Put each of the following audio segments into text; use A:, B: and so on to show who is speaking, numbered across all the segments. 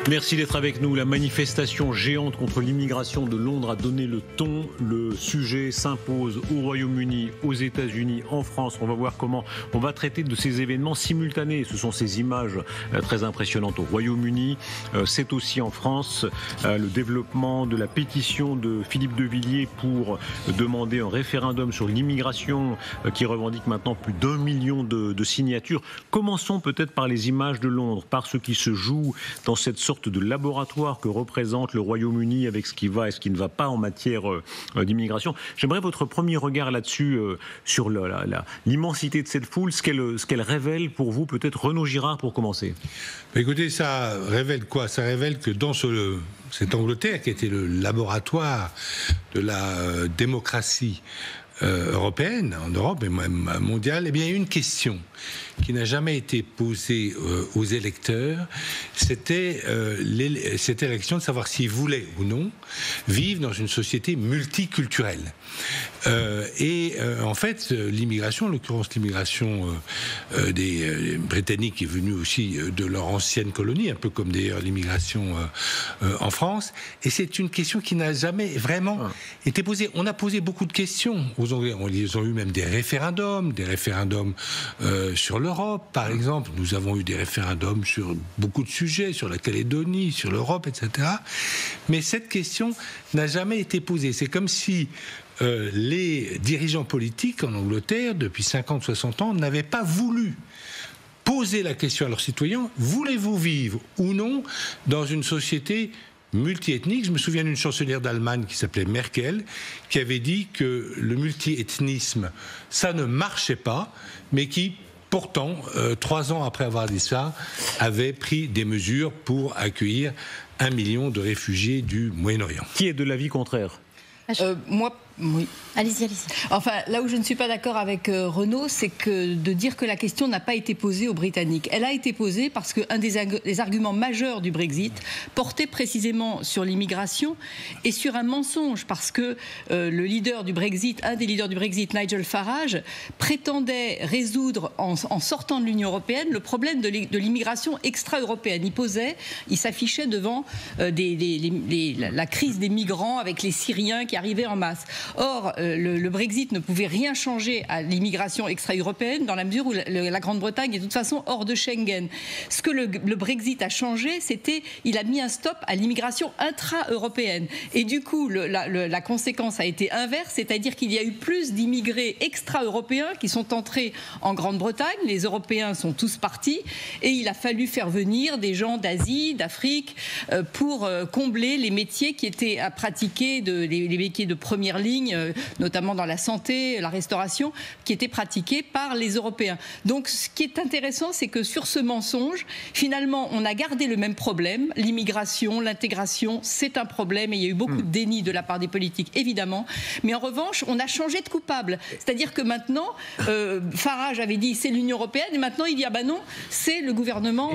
A: Merci d'être avec nous. La manifestation géante contre l'immigration de Londres a donné le ton. Le sujet s'impose au Royaume-Uni, aux États-Unis, en France. On va voir comment on va traiter de ces événements simultanés. Ce sont ces images très impressionnantes au Royaume-Uni. C'est aussi en France le développement de la pétition de Philippe de Villiers pour demander un référendum sur l'immigration qui revendique maintenant plus d'1 million de signatures. Commençons peut-être par les images de Londres, par ce qui se joue dans cette sorte de laboratoire que représente le Royaume-Uni avec ce qui va et ce qui ne va pas en matière d'immigration. J'aimerais votre premier regard là-dessus, sur l'immensité de cette foule, ce qu'elle révèle pour vous, peut-être Renaud Girard pour commencer.
B: Écoutez, ça révèle quoi? Ça révèle que dans cette Angleterre, qui était le laboratoire de la démocratie européenne, en Europe et même mondiale, eh bien, il y a une question qui n'a jamais été posée aux électeurs, c'était cette élection de savoir s'ils voulaient ou non vivre dans une société multiculturelle. En fait, l'immigration, en l'occurrence l'immigration des Britanniques qui est venue aussi de leur ancienne colonie, un peu comme d'ailleurs l'immigration en France, et c'est une question qui n'a jamais vraiment été posée. On a posé beaucoup de questions aux Anglais, ils ont eu même des référendums sur l'Europe, par exemple. Nous avons eu des référendums sur beaucoup de sujets, sur la Calédonie, sur l'Europe, etc. Mais cette question n'a jamais été posée. C'est comme si les dirigeants politiques en Angleterre, depuis 50-60 ans, n'avaient pas voulu poser la question à leurs citoyens: voulez-vous vivre ou non dans une société multiethnique? Je me souviens d'une chancelière d'Allemagne qui s'appelait Merkel, qui avait dit que le multiethnisme, ça ne marchait pas, mais qui, pourtant, 3 ans après avoir dit ça, avait pris des mesures pour accueillir 1 million de réfugiés du Moyen-Orient.
A: Qui est de l'avis contraire?
C: Moi, oui.
D: Allez-y.
C: Enfin, là où je ne suis pas d'accord avec Renaud, c'est que de dire que la question n'a pas été posée aux Britanniques. Elle a été posée parce qu'un des arguments majeurs du Brexit portait précisément sur l'immigration et sur un mensonge, parce que un des leaders du Brexit, Nigel Farage, prétendait résoudre en sortant de l'Union européenne le problème de l'immigration extra-européenne. Il s'affichait devant la crise des migrants avec les Syriens qui arrivaient en masse. Or, le Brexit ne pouvait rien changer à l'immigration extra-européenne dans la mesure où la Grande-Bretagne est de toute façon hors de Schengen. Ce que le Brexit a changé, il a mis un stop à l'immigration intra-européenne. Et du coup, la conséquence a été inverse, c'est-à-dire qu'il y a eu plus d'immigrés extra-européens qui sont entrés en Grande-Bretagne. Les Européens sont tous partis et il a fallu faire venir des gens d'Asie, d'Afrique, pour combler les métiers qui étaient à pratiquer, les métiers de première ligne, notamment dans la santé, la restauration, qui étaient pratiqués par les Européens. Donc ce qui est intéressant, c'est que sur ce mensonge, finalement, on a gardé le même problème. L'immigration, l'intégration, c'est un problème et il y a eu beaucoup de déni de la part des politiques, évidemment. Mais en revanche, on a changé de coupable. C'est-à-dire que maintenant, Farage avait dit c'est l'Union européenne et maintenant il dit ah ben non, c'est le gouvernement.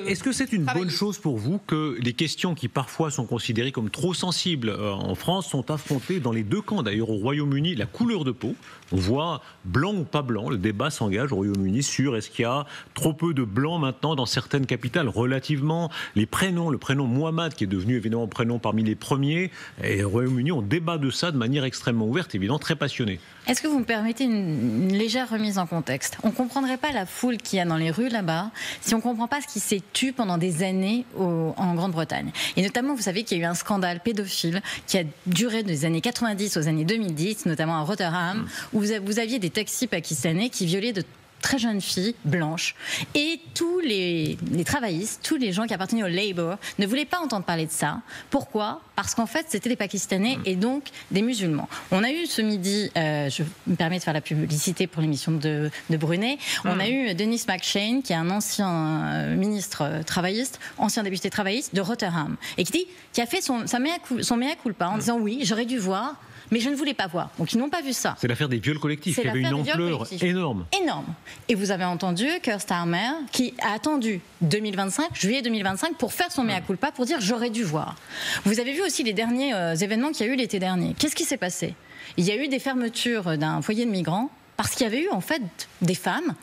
A: Est-ce que c'est une bonne chose pour vous que les questions qui parfois sont considérées comme trop sensibles en France sont affrontées dans les deux camps? D'ailleurs, au Royaume-Uni, la couleur de peau, on voit blanc ou pas blanc, le débat s'engage au Royaume-Uni sur est-ce qu'il y a trop peu de blancs maintenant dans certaines capitales, relativement les prénoms, le prénom Mohamed qui est devenu évidemment prénom parmi les premiers, et au Royaume-Uni on débat de ça de manière extrêmement ouverte, évidemment très passionnée.
D: Est-ce que vous me permettez une légère remise en contexte? On ne comprendrait pas la foule qu'il y a dans les rues là-bas si on ne comprend pas ce qui s'est tué pendant des années en Grande-Bretagne. Et notamment, vous savez qu'il y a eu un scandale pédophile qui a duré des années 90 aux années 2010, notamment à Rotherham, où vous aviez des taxis pakistanais qui violaient de très jeunes filles blanches, et tous les travaillistes, tous les gens qui appartenaient au Labour ne voulaient pas entendre parler de ça. Pourquoi? Parce qu'en fait c'était des Pakistanais et donc des musulmans. On a eu ce midi, je me permets de faire la publicité pour l'émission de Brunet, on a eu Denis McShane qui est un ancien ministre travailliste, ancien député travailliste de Rotherham, et qui a fait son mea culpa en disant oui, j'aurais dû voir, mais je ne voulais pas voir. Donc ils n'ont pas vu ça.
A: C'est l'affaire des viols collectifs qui avait une ampleur énorme.
D: Énorme. Et vous avez entendu Keir Starmer qui a attendu 2025, juillet 2025, pour faire son mea culpa, pour dire j'aurais dû voir. Vous avez vu aussi les derniers événements qu'il y a eu l'été dernier. Qu'est-ce qui s'est passé? Il y a eu des fermetures d'un foyer de migrants parce qu'il y avait eu en fait des femmes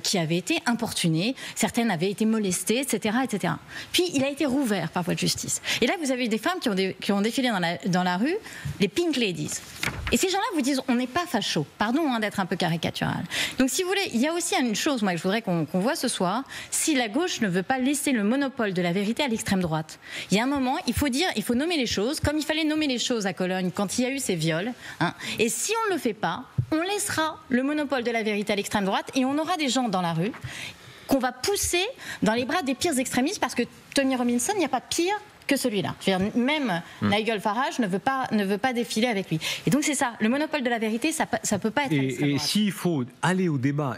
D: qui avaient été importunées, certaines avaient été molestées, etc., etc. Puis il a été rouvert par voie de justice. Et là, vous avez des femmes qui ont défilé dans la rue, les Pink Ladies. Et ces gens-là vous disent, on n'est pas facho. Pardon d'être un peu caricatural. Donc si vous voulez, il y a aussi une chose, moi, que je voudrais qu'on voit ce soir, si la gauche ne veut pas laisser le monopole de la vérité à l'extrême droite. Il y a un moment, il faut nommer les choses, comme il fallait nommer les choses à Cologne quand il y a eu ces viols. Hein. Et si on ne le fait pas, on laissera le monopole de la vérité à l'extrême droite et on aura des gens dans la rue qu'on va pousser dans les bras des pires extrémistes, parce que Tommy Robinson, il n'y a pas pire que celui-là. Je veux dire, même Nigel Farage ne veut pas défiler avec lui. Et donc c'est ça, le monopole de la vérité, ça peut pas être...
A: Et s'il faut aller au débat,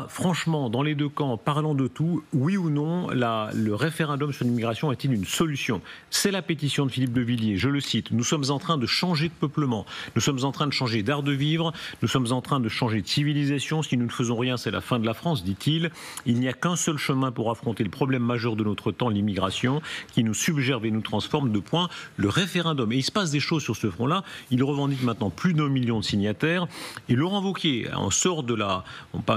A: franchement, dans les deux camps, parlant de tout, oui ou non, le référendum sur l'immigration est-il une solution? C'est la pétition de Philippe de Villiers, je le cite, nous sommes en train de changer de peuplement, nous sommes en train de changer d'art de vivre, nous sommes en train de changer de civilisation, si nous ne faisons rien, c'est la fin de la France, dit-il. Il n'y a qu'un seul chemin pour affronter le problème majeur de notre temps, l'immigration, qui nous subjugue et nous transforme, de point, le référendum. Et il se passe des choses sur ce front-là. Il revendique maintenant plus d'1 million de signataires. Et Laurent Wauquiez, on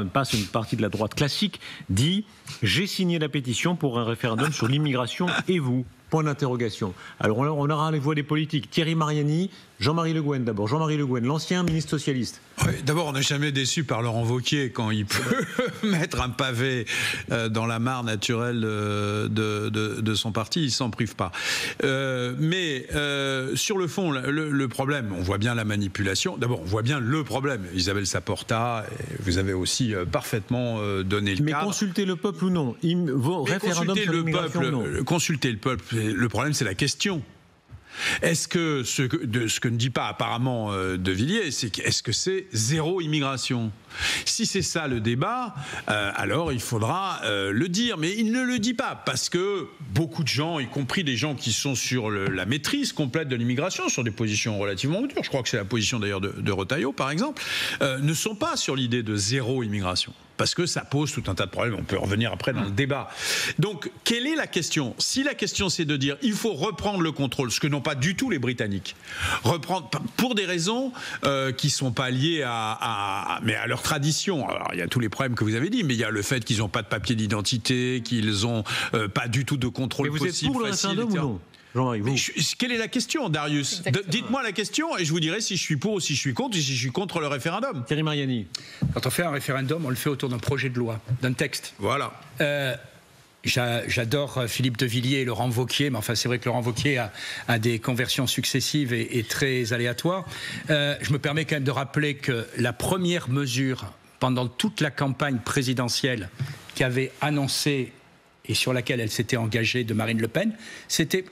A: passe une partie de la droite classique, dit « J'ai signé la pétition pour un référendum sur l'immigration, et vous ?» Point d'interrogation. Alors on aura les voix des politiques. Thierry Mariani, Jean-Marie Le Guen d'abord. Jean-Marie Le Guen, l'ancien ministre socialiste.
E: Oui, d'abord, on n'est jamais déçu par Laurent Wauquiez quand il peut mettre un pavé dans la mare naturelle de son parti. Il ne s'en prive pas. Mais sur le fond, le problème, on voit bien la manipulation. D'abord, on voit bien le problème. Isabelle Saporta, vous avez aussi parfaitement donné le cadre.
A: Mais consulter le peuple ou non? Référendum sur l'immigration ou non?
E: Consulter le peuple, le problème, c'est la question. Est-ce que ce que ne dit pas apparemment De Villiers, c'est est-ce que c'est zéro immigration? Si c'est ça le débat, alors il faudra le dire. Mais il ne le dit pas, parce que beaucoup de gens, y compris des gens qui sont sur la maîtrise complète de l'immigration, sur des positions relativement dures, je crois que c'est la position d'ailleurs de Retailleau par exemple, ne sont pas sur l'idée de zéro immigration. Parce que ça pose tout un tas de problèmes. On peut revenir après dans le débat. Donc, quelle est la question? Si la question c'est de dire il faut reprendre le contrôle, ce que n'ont pas du tout les Britanniques, reprendre pour des raisons qui ne sont pas liées à leur tradition. Alors, il y a tous les problèmes que vous avez dit, mais il y a le fait qu'ils n'ont pas de papier d'identité, qu'ils n'ont pas du tout de contrôle possible.
A: Mais vous êtes pour le référendum ou non?
E: Quelle est la question, Darius? Dites-moi la question et je vous dirai si je suis pour ou si je suis contre, et si je suis contre le référendum.
A: Thierry Mariani.
F: Quand on fait un référendum, on le fait autour d'un projet de loi, d'un texte.
E: Voilà.
F: J'adore Philippe de Villiers et Laurent Wauquiez, mais enfin c'est vrai que Laurent Wauquiez a des conversions successives et très aléatoires. Je me permets quand même de rappeler que la première mesure pendant toute la campagne présidentielle qu'avait annoncée et sur laquelle elle s'était engagée de Marine Le Pen, c'était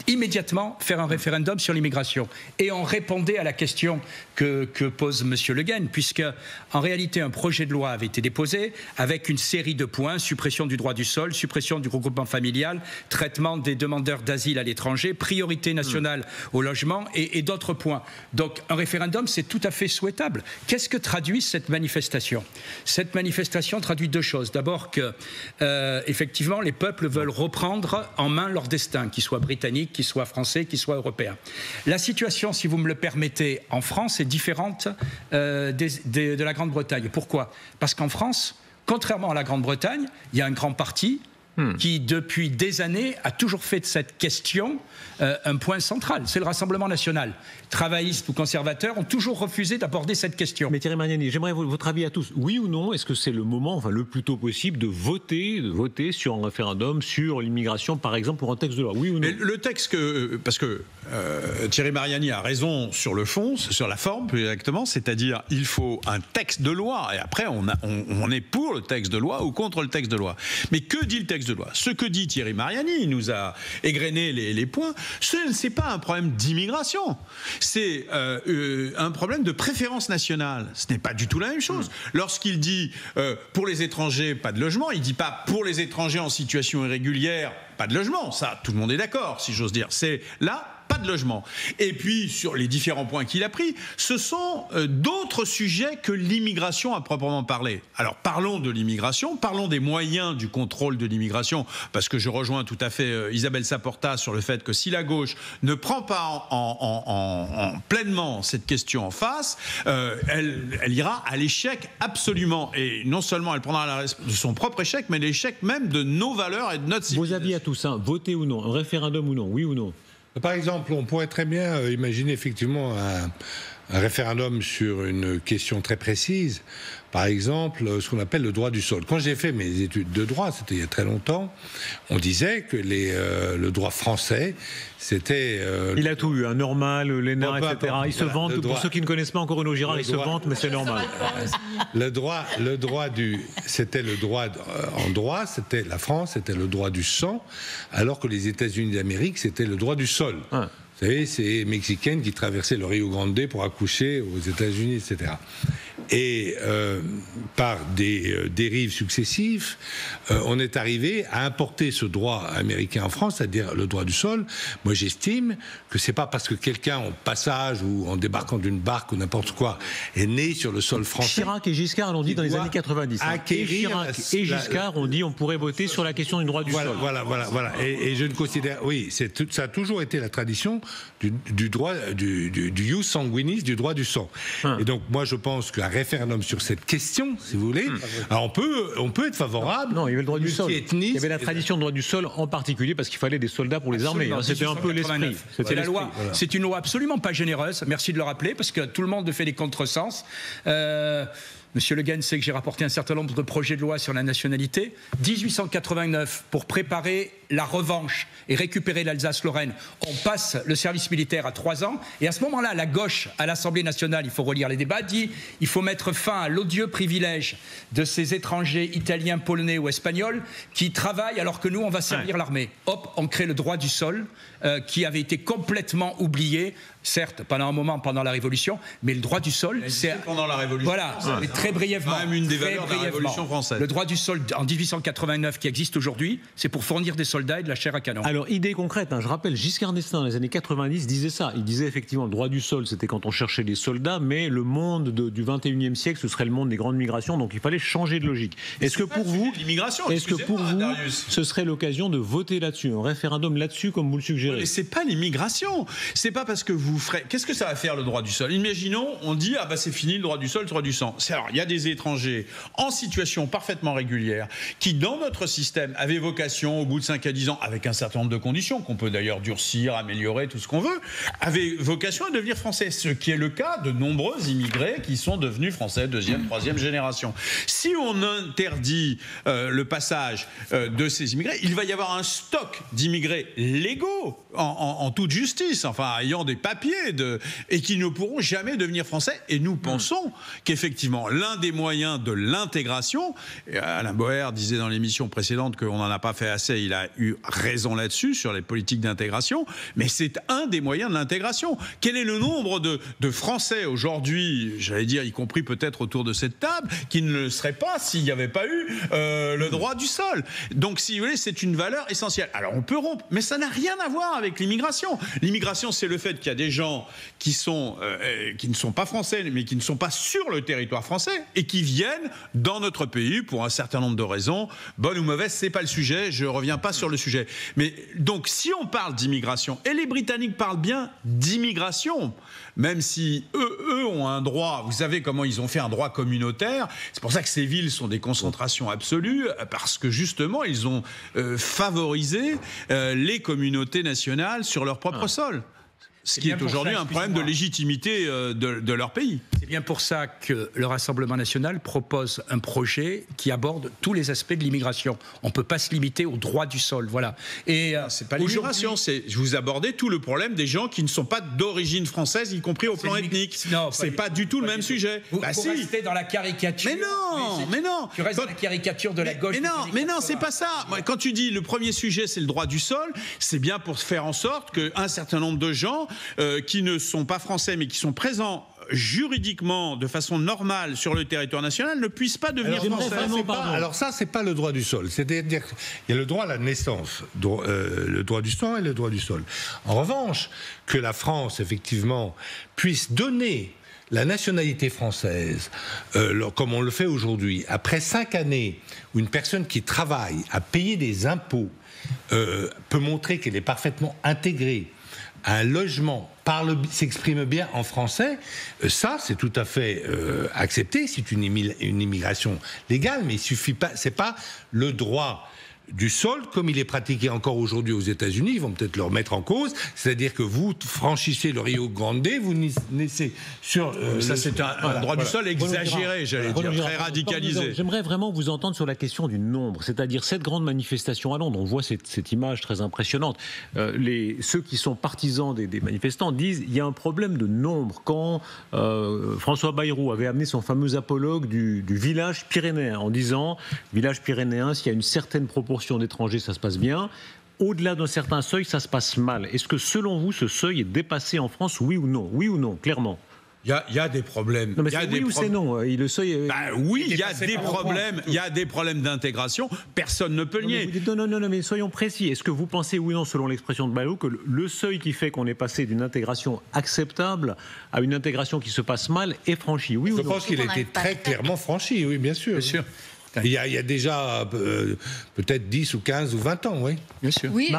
F: immédiatement faire un référendum sur l'immigration. Et on répondait à la question que pose M. Le Guen, puisque en réalité un projet de loi avait été déposé avec une série de points: suppression du droit du sol, suppression du regroupement familial, traitement des demandeurs d'asile à l'étranger, priorité nationale au logement et d'autres points. Donc un référendum, c'est tout à fait souhaitable. Qu'est-ce que traduit cette manifestation? Cette manifestation traduit deux choses. D'abord que, effectivement, les peuples veulent reprendre en main leur destin, qu'il soit britannique, qu'il soit français, qu'il soit européen. La situation, si vous me le permettez, en France est différente de la Grande-Bretagne. Pourquoi? Parce qu'en France, contrairement à la Grande-Bretagne, il y a un grand parti qui, depuis des années, a toujours fait de cette question un point central. C'est le Rassemblement national. Travaillistes ou conservateurs ont toujours refusé d'aborder cette question.
A: Mais Thierry Mariani, j'aimerais votre avis à tous. Oui ou non, est-ce que c'est le moment, enfin le plus tôt possible, de voter sur un référendum sur l'immigration, par exemple, pour un texte de loi? Oui ou non?
E: Mais le texte parce que Thierry Mariani a raison sur le fond, sur la forme plus exactement, c'est-à-dire il faut un texte de loi et après on est pour le texte de loi ou contre le texte de loi. Mais que dit le texte de loi? Ce que dit Thierry Mariani, il nous a égrené les points, ce n'est pas un problème d'immigration, c'est un problème de préférence nationale. Ce n'est pas du tout la même chose. Lorsqu'il dit pour les étrangers, pas de logement, il ne dit pas pour les étrangers en situation irrégulière, pas de logement. Ça, tout le monde est d'accord, si j'ose dire. C'est là, pas de logement. Et puis, sur les différents points qu'il a pris, ce sont d'autres sujets que l'immigration à proprement parler. Alors, parlons de l'immigration, parlons des moyens du contrôle de l'immigration, parce que je rejoins tout à fait Isabelle Saporta sur le fait que si la gauche ne prend pas pleinement cette question en face, elle ira à l'échec absolument. Et non seulement elle prendra de son propre échec, mais l'échec même de nos valeurs et de notre civilisation.
A: Vos avis à tous, hein, voter ou non, un référendum ou non, oui ou non?
B: Par exemple, on pourrait très bien imaginer effectivement un référendum sur une question très précise. Par exemple, ce qu'on appelle le droit du sol. Quand j'ai fait mes études de droit, c'était il y a très longtemps, on disait que le droit français, c'était...
A: il a tout eu, un normal, l'ENA, etc. Il se vante, pour ceux qui ne connaissent pas encore Renaud Girard, il se vante, mais c'est normal.
B: C'était le droit, en droit, c'était la France, c'était le droit du sang, alors que les États-Unis d'Amérique, c'était le droit du sol. Ah. Vous savez, c'est Mexicaines qui traversaient le Rio Grande pour accoucher aux États-Unis, etc. Et par des dérives successives, on est arrivé à importer ce droit américain en France, c'est-à-dire le droit du sol. Moi, j'estime que c'est pas parce que quelqu'un, en passage ou en débarquant d'une barque ou n'importe quoi, est né sur le sol français.
A: Chirac et Giscard l'ont dit dans les années 90. Et Chirac et Giscard ont dit on pourrait voter sur la question du droit du sol.
B: Voilà. Et je ne considère... Oui, ça a toujours été la tradition du droit, du ius sanguinis, du droit du sang. Et donc, moi, je pense qu'un référendum sur cette question, si vous voulez, alors on peut être favorable.
A: Non, il y avait le droit du sol. Il y avait la tradition du droit du sol en particulier parce qu'il fallait des soldats pour les armées. C'était un peu l'esprit.
F: C'était la loi. Voilà. C'est une loi absolument pas généreuse. Merci de le rappeler parce que tout le monde fait des contresens. Monsieur Le Guen sait que j'ai rapporté un certain nombre de projets de loi sur la nationalité. 1889, pour préparer la revanche et récupérer l'Alsace-Lorraine, on passe le service militaire à 3 ans. Et à ce moment-là, la gauche, à l'Assemblée nationale, il faut relire les débats, dit il faut mettre fin à l'odieux privilège de ces étrangers italiens, polonais ou espagnols qui travaillent alors que nous, on va servir l'armée. Hop, on crée le droit du sol qui avait été complètement oublié. Certes, pendant un moment, pendant la Révolution, mais le droit du sol, c'est...
E: Pendant la Révolution.
F: Voilà, très brièvement.
E: C'est quand même une des valeurs de la Révolution française.
F: Le droit du sol en 1889 qui existe aujourd'hui, c'est pour fournir des soldats et de la chair à canon.
A: Alors, idée concrète, hein, je rappelle, Giscard d'Estaing, dans les années 90, disait ça. Il disait effectivement, le droit du sol, c'était quand on cherchait des soldats, mais le monde du 21e siècle, ce serait le monde des grandes migrations, donc il fallait changer de logique. Est-ce que pour vous, ce serait l'occasion de voter là-dessus, un référendum là-dessus, comme vous le suggérez?
E: Mais c'est pas l'immigration. C'est pas parce que vous ferez... Qu'est-ce que ça va faire, le droit du sol? Imaginons, on dit, ah bah c'est fini, le droit du sol, le droit du sang. Alors, il y a des étrangers en situation parfaitement régulière qui, dans notre système, avaient vocation, au bout de 5 à 10 ans, avec un certain nombre de conditions, qu'on peut d'ailleurs durcir, améliorer, tout ce qu'on veut, avaient vocation à devenir français. Ce qui est le cas de nombreux immigrés qui sont devenus français, 2e, 3e génération. Si on interdit le passage de ces immigrés, il va y avoir un stock d'immigrés légaux, en toute justice, enfin, ayant des papiers, et qui ne pourront jamais devenir français. Et nous pensons qu'effectivement, l'un des moyens de l'intégration, Alain Boer disait dans l'émission précédente qu'on n'en a pas fait assez, il a eu raison là-dessus, sur les politiques d'intégration, mais c'est un des moyens de l'intégration. Quel est le nombre de Français aujourd'hui, j'allais dire, y compris peut-être autour de cette table, qui ne le seraient pas s'il n'y avait pas eu le droit du sol? Donc, si vous voulez, c'est une valeur essentielle. Alors, on peut rompre, mais ça n'a rien à voir avec l'immigration. L'immigration, c'est le fait qu'il y a des gens qui ne sont pas français, mais qui ne sont pas sur le territoire français et qui viennent dans notre pays pour un certain nombre de raisons, bonnes ou mauvaises, c'est pas le sujet, je reviens pas sur le sujet. Mais donc, si on parle d'immigration, et les Britanniques parlent bien d'immigration, même si eux ont un droit, vous savez comment ils ont fait un droit communautaire, c'est pour ça que ces villes sont des concentrations absolues, parce que justement, ils ont favorisé les communautés nationales sur leur propre sol. Ce qui est aujourd'hui un problème de légitimité de leur pays.
F: C'est bien pour ça que le Rassemblement national propose un projet qui aborde tous les aspects de l'immigration. On ne peut pas se limiter au droit du sol, voilà. Et
E: c'est pas l'immigration, je vous abordais tout le problème des gens qui ne sont pas d'origine française, y compris au plan ethnique. Non, c'est pas du tout le même sujet.
F: Vous restez dans la caricature.
E: Mais non.
F: Tu restes dans la caricature de la gauche.
E: Mais non, c'est pas ça. Quand tu dis le premier sujet, c'est le droit du sol, c'est bien pour faire en sorte qu'un certain nombre de gens qui ne sont pas français mais qui sont présents juridiquement, de façon normale, sur le territoire national, ne puissent pas devenir français.
B: Alors ça, c'est pas le droit du sol. C'est-à-dire qu'il y a le droit à la naissance, le droit du sang et le droit du sol. En revanche, que la France, effectivement, puisse donner la nationalité française, comme on le fait aujourd'hui, après 5 années où une personne qui travaille à payer des impôts peut montrer qu'elle est parfaitement intégrée à un logement, s'exprime bien en français, ça c'est tout à fait accepté, c'est une immigration légale, mais il suffit pas, c'est pas le droit du sol, comme il est pratiqué encore aujourd'hui aux États-Unis, ils vont peut-être le remettre en cause, c'est-à-dire que vous franchissez le Rio Grande, vous naissez sur...
E: ça, c'est un droit du sol exagéré, j'allais dire, très radicalisé.
A: J'aimerais vraiment vous entendre sur la question du nombre, c'est-à-dire cette grande manifestation à Londres, on voit cette image très impressionnante. Ceux qui sont partisans des manifestants disent il y a un problème de nombre. Quand François Bayrou avait amené son fameux apologue du village pyrénéen, en disant, village pyrénéen, s'il y a une certaine proportion d'étrangers, ça se passe bien. Au-delà d'un certain seuil, ça se passe mal. Est-ce que, selon vous, ce seuil est dépassé en France, oui ou non ? Oui ou non, clairement ?
E: Il y a des problèmes.
A: Non, mais c'est oui ou c'est non. Le seuil est...
E: Oui, il y a des problèmes. Il y a des problèmes d'intégration. Personne ne peut le nier.
A: Non, mais soyons précis. Est-ce que vous pensez, oui ou non, selon l'expression de Bayrou, que le seuil qui fait qu'on est passé d'une intégration acceptable à une intégration qui se passe mal est franchi ? Oui ou non ?
B: Je pense qu'il a été très clairement franchi, oui, bien sûr.
E: Bien sûr.
B: Il y a déjà peut-être 10 ou 15 ou 20 ans, oui.
E: Bien sûr.
C: Oui,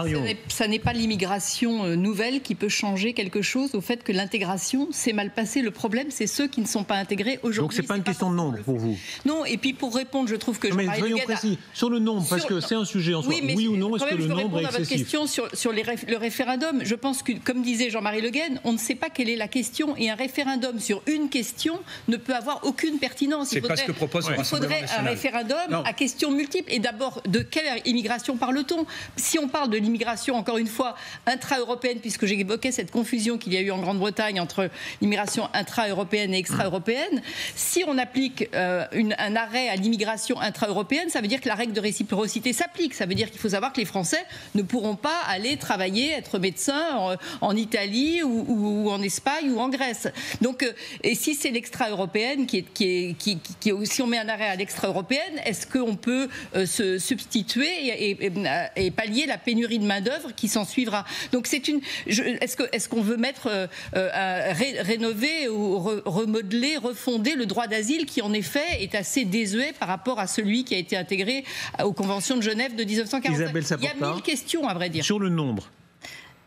C: ça n'est pas l'immigration nouvelle qui peut changer quelque chose au fait que l'intégration s'est mal passée. Le problème, c'est ceux qui ne sont pas intégrés aujourd'hui.
A: Donc c'est pas une question de nombre pour vous ?
C: Non, et puis pour répondre, je trouve que...
A: Mais soyons précis. Sur le nombre, parce que c'est un sujet en soi. Oui ou non, est-ce que le nombre est excessif ?
C: Je veux répondre à votre question sur le référendum. Je pense que, comme disait Jean-Marie Le Guen, on ne sait pas quelle est la question, et un référendum sur une question ne peut avoir aucune pertinence.
F: C'est pas ce que propose le Rassemblement national.
C: Un référendum à questions multiples. Et d'abord, de quelle immigration parle-t-on ? Si on parle de l'immigration, encore une fois, intra-européenne, puisque j'évoquais cette confusion qu'il y a eu en Grande-Bretagne entre l'immigration intra-européenne et extra-européenne, si on applique un arrêt à l'immigration intra-européenne, ça veut dire que la règle de réciprocité s'applique. Ça veut dire qu'il faut savoir que les Français ne pourront pas aller travailler, être médecins en Italie ou en Espagne ou en Grèce. Donc, et si c'est l'extra-européenne si on met un arrêt à l'extra-européenne, est-ce qu'on peut se substituer et pallier la pénurie de main-d'œuvre qui s'en suivra ? Donc est-ce qu'on veut rénover ou remodeler, refonder le droit d'asile qui en effet est assez désuet par rapport à celui qui a été intégré aux conventions de Genève de 1945 ? Il y a 1000 questions à vrai dire.
A: Sur le nombre.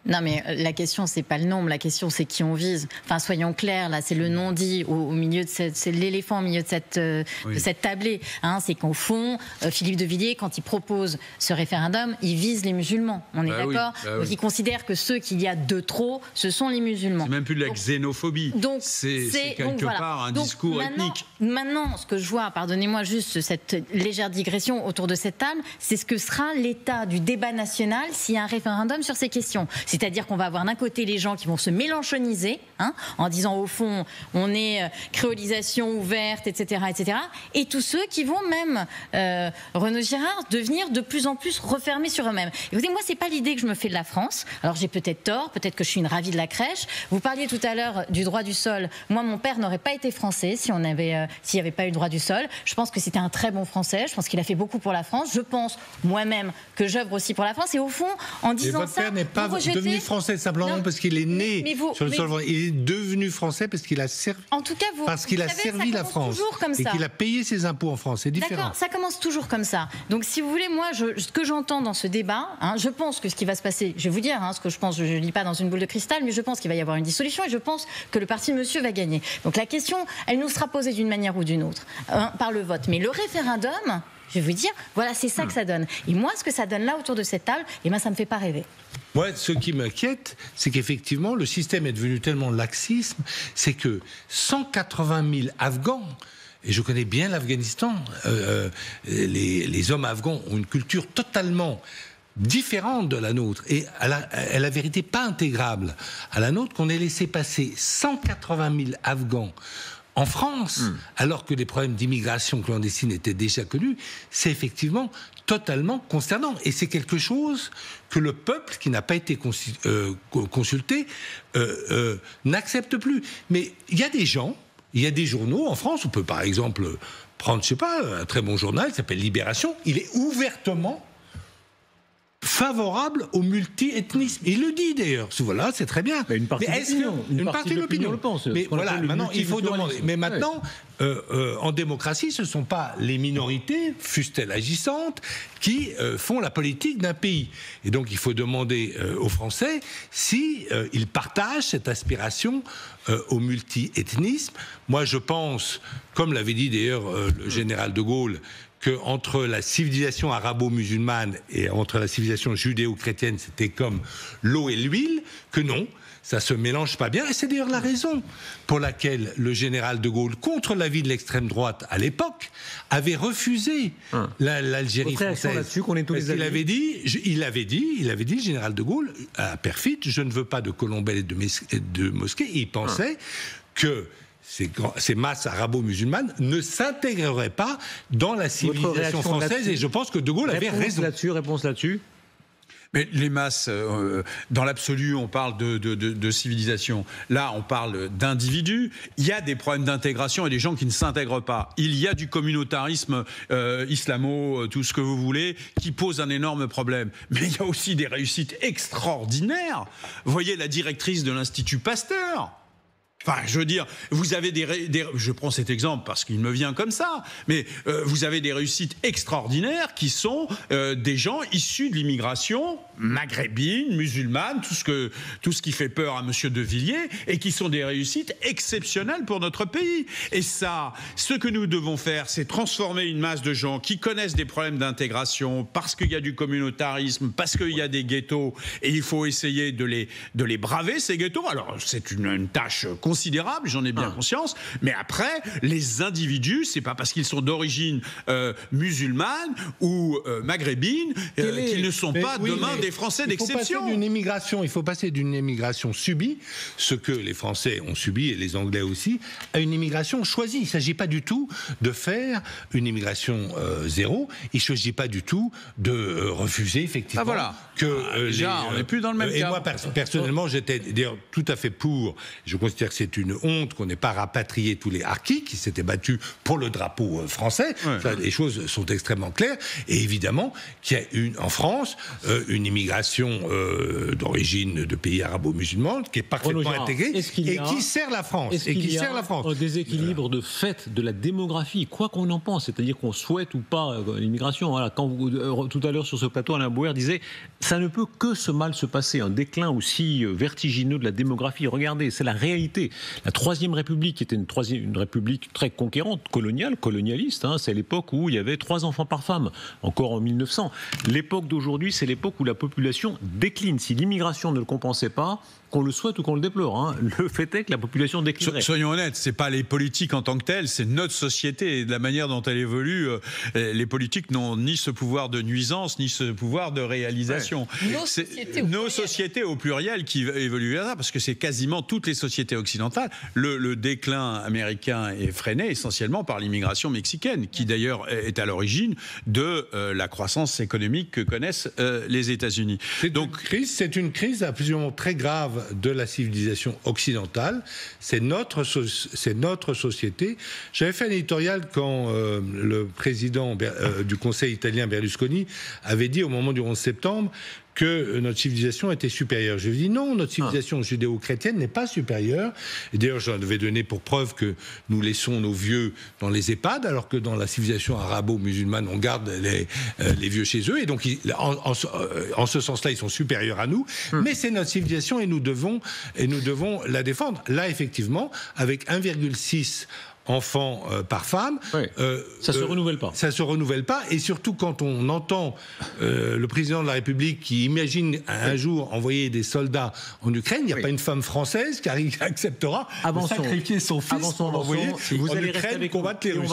D: Non, mais la question, c'est pas le nombre, la question, c'est qui on vise. Enfin, soyons clairs, là, c'est le non-dit au milieu de c'est l'éléphant au milieu de cette tablée. Hein, c'est qu'au fond, Philippe de Villiers, quand il propose ce référendum, il vise les musulmans. On est d'accord ? Donc, il considère que ceux qu'il y a de trop, ce sont les musulmans.
E: C'est même plus de la xénophobie.
D: Donc,
E: c'est quelque part un discours ethnique.
D: Maintenant, ce que je vois, pardonnez-moi juste cette légère digression autour de cette table, c'est ce que sera l'état du débat national s'il y a un référendum sur ces questions. C'est-à-dire qu'on va avoir d'un côté les gens qui vont se mélanchoniser, en disant au fond, on est créolisation ouverte, etc., etc., et tous ceux qui vont même, Renaud Girard, devenir de plus en plus refermés sur eux-mêmes. Écoutez, moi, c'est pas l'idée que je me fais de la France. Alors, j'ai peut-être tort, peut-être que je suis une ravie de la crèche. Vous parliez tout à l'heure du droit du sol. Moi, mon père n'aurait pas été français s'il n'y avait pas eu le droit du sol. Je pense que c'était un très bon Français. Je pense qu'il a fait beaucoup pour la France. Je pense, moi-même, que j'œuvre aussi pour la France. Et au fond, en disant ça,
B: devenu français simplement parce qu'il est né sur le sol français. Il est devenu français parce qu'il a servi.
D: En tout cas,
B: qu'il a servi la France et qu'il a payé ses impôts en France. C'est différent.
D: D'accord, ça commence toujours comme ça. Donc, si vous voulez, moi, ce que j'entends dans ce débat, je pense que ce qui va se passer, je vais vous dire ce que je pense. Je ne lis pas dans une boule de cristal, mais je pense qu'il va y avoir une dissolution et je pense que le parti de Monsieur va gagner. Donc, la question, elle nous sera posée d'une manière ou d'une autre par le vote. Mais le référendum, je vais vous dire, voilà, c'est ça que ça donne. Et moi, ce que ça donne là autour de cette table, ça me fait pas rêver.
B: Moi, ce qui m'inquiète, c'est qu'effectivement, le système est devenu tellement laxisme, c'est que 180 000 Afghans, et je connais bien l'Afghanistan, les hommes afghans ont une culture totalement différente de la nôtre, et à la vérité pas intégrable à la nôtre, qu'on ait laissé passer 180 000 Afghans en France, alors que les problèmes d'immigration clandestine étaient déjà connus, c'est effectivement totalement consternant. Et c'est quelque chose que le peuple, qui n'a pas été consulté, n'accepte plus. Mais il y a des gens, il y a des journaux en France, on peut par exemple prendre, je sais pas, un très bon journal qui s'appelle Libération, il est ouvertement favorable au multi-ethnisme. Il le dit d'ailleurs. Voilà, c'est très bien.
A: Mais une partie de l'opinion
B: le pense. Mais voilà, maintenant, il faut demander. Mais maintenant, en démocratie, ce ne sont pas les minorités, fussent-elles agissantes, qui font la politique d'un pays. Et donc, il faut demander aux Français si ils partagent cette aspiration au multi-ethnisme. Moi, je pense, comme l'avait dit d'ailleurs le général de Gaulle, qu'entre la civilisation arabo-musulmane et entre la civilisation judéo-chrétienne, c'était comme l'eau et l'huile, que non, ça se mélange pas bien. Et c'est d'ailleurs la raison pour laquelle le général de Gaulle, contre l'avis de l'extrême droite à l'époque, avait refusé l'Algérie française.
A: Là-dessus, qu'on est tous
B: Parce qu'il avait dit, le général de Gaulle, à Perfit, je ne veux pas de colombelles et de mosquées. Il pensait que ces masses arabo-musulmanes ne s'intégreraient pas dans la civilisation française, et je pense que De Gaulle avait raison.
A: Réponse là-dessus.
E: Mais les masses, dans l'absolu, on parle de civilisation. Là, on parle d'individus. Il y a des problèmes d'intégration et des gens qui ne s'intègrent pas. Il y a du communautarisme islamo, tout ce que vous voulez, qui pose un énorme problème. Mais il y a aussi des réussites extraordinaires. Vous voyez la directrice de l'Institut Pasteur. Enfin, je veux dire, vous avez je prends cet exemple parce qu'il me vient comme ça, mais vous avez des réussites extraordinaires qui sont des gens issus de l'immigration maghrébine, musulmane, tout ce qui fait peur à Monsieur de Villiers, et qui sont des réussites exceptionnelles pour notre pays. Et ça, ce que nous devons faire, c'est transformer une masse de gens qui connaissent des problèmes d'intégration parce qu'il y a du communautarisme, parce qu'il y a des ghettos, et il faut essayer de les braver, ces ghettos. Alors, c'est une tâche considérable, j'en ai bien conscience, mais après, les individus, c'est pas parce qu'ils sont d'origine musulmane ou maghrébine qu'ils ne sont pas demain des Français d'exception.
B: Il faut passer d'une immigration subie, ce que les Français ont subi et les Anglais aussi, à une immigration choisie. Il ne s'agit pas du tout de faire une immigration zéro. Il ne s'agit pas du tout de refuser effectivement
E: on n'est plus dans le même cas.
B: Et moi, personnellement, j'étais d'ailleurs tout à fait pour. Je considère que c'est une honte qu'on n'ait pas rapatrié tous les harkis qui s'étaient battus pour le drapeau français. Les choses sont extrêmement claires. Et évidemment qu'il y a en France une immigration d'origine de pays arabo-musulmans qui est parfaitement intégrée et qui sert la France.
A: Un déséquilibre de fait de la démographie, quoi qu'on en pense, c'est-à-dire qu'on souhaite ou pas l'immigration. Voilà, quand tout à l'heure sur ce plateau, Alain Bauer disait ça ne peut que se mal se passer, un déclin aussi vertigineux de la démographie. Regardez, c'est la réalité. La Troisième République était une république très conquérante, colonialiste. C'est l'époque où il y avait 3 enfants par femme, encore en 1900. L'époque d'aujourd'hui, c'est l'époque où la population décline. Si l'immigration ne le compensait pas, qu'on le souhaite ou qu'on le déplore, le fait est que la population déclinerait.
E: Soyons honnêtes, c'est pas les politiques en tant que telles, c'est notre société et de la manière dont elle évolue. Les politiques n'ont ni ce pouvoir de nuisance, ni ce pouvoir de réalisation. Nos sociétés au pluriel qui évoluent là, parce que c'est quasiment toutes les sociétés occidentales. Le déclin américain est freiné essentiellement par l'immigration mexicaine, qui d'ailleurs est à l'origine de la croissance économique que connaissent les États-Unis.
B: C'est une crise absolument très grave de la civilisation occidentale. C'est notre société. J'avais fait un éditorial quand le président du Conseil italien Berlusconi avait dit au moment du 11 septembre que notre civilisation était supérieure. Je lui dis non, notre civilisation judéo-chrétienne n'est pas supérieure. Et d'ailleurs, j'en avais donné pour preuve que nous laissons nos vieux dans les EHPAD, alors que dans la civilisation arabo-musulmane, on garde les vieux chez eux. Et donc, en ce sens-là, ils sont supérieurs à nous. Mais c'est notre civilisation et nous devons la défendre. Là, effectivement, avec 1,6 enfants par femme.
A: Ça se renouvelle pas.
B: Ça se renouvelle pas. Et surtout quand on entend le président de la République qui imagine un jour envoyer des soldats en Ukraine, il n'y a pas une femme française qui acceptera de sacrifier son fils pour l'envoyer en Ukraine combattre les Russes.